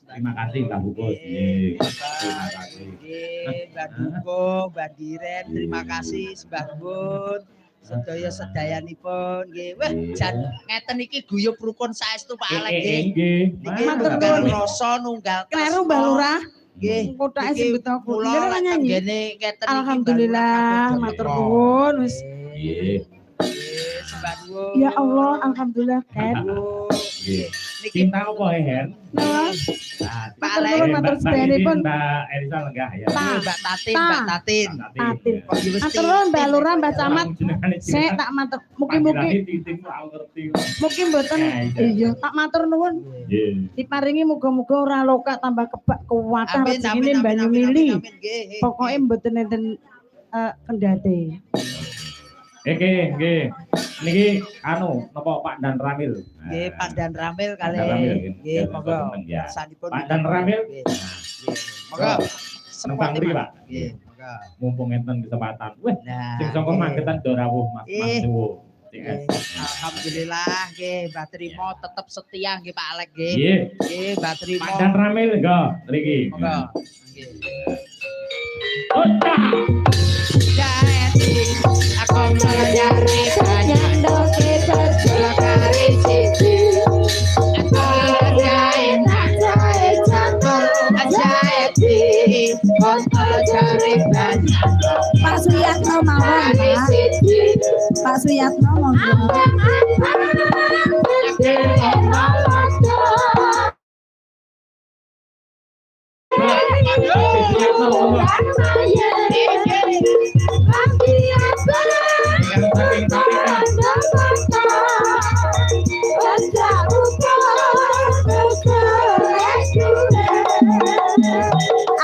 Terima kasih Mbak Bungkus. Terima kasih. Mbak Duko, Mbak Diren, terima kasih Mbak Bun. Sedaya-sedayanipun nggih. Wah, jan ngeten iki guyub rukun saestu Pak Alek nggih. Matur nuwun rasa nunggal. Kleru Mbak Lurah. Nggih. Kotake sing beto kula nyanyi. Alhamdulillah, matur nuwun wis. Nggih. Ya Allah, alhamdulillah kan. Cinta apa Hen? Pak Alek matur sedayanipun. Mbak Elisa lenggah ya. Mbak Tatin. Matur nuwun Mbak Lurah, Mbak Camat. Saya tak matur mugi-mugi. Mugi mboten iya, tak matur nuwun. Diparingi muga-muga ora loka tambah kebak kuwatan rezekine banyu mili. Pokoke mboten enten kendhate. Nggih. Niki anu napa Pak Dan Ramil? Nggih, Pak Dan Ramil kali. Nggih, monggo. Pak Dan Ramil. Nggih. Monggo. Seneng mriki, Pak. Nggih, monggo. Mumpung enten kesempatan. Wah, sing saka Magetan do rawuh Mas Suwo. Alhamdulillah nggih, Mbak Trimo tetep setia nggih Pak Alek nggih. Nggih, Mbak Trimo. Pak Dan Ramil nggih, mriki. Monggo. Nggih. Ota. Aku menyari banyak doke berkari sisi. Aku ajaib jatuh ajaib di kontol cari banyak. Pak Suyatno mawon Pak Suyatno monggo.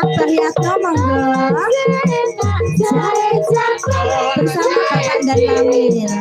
Abah monggo bersama Bapak dan Kamil.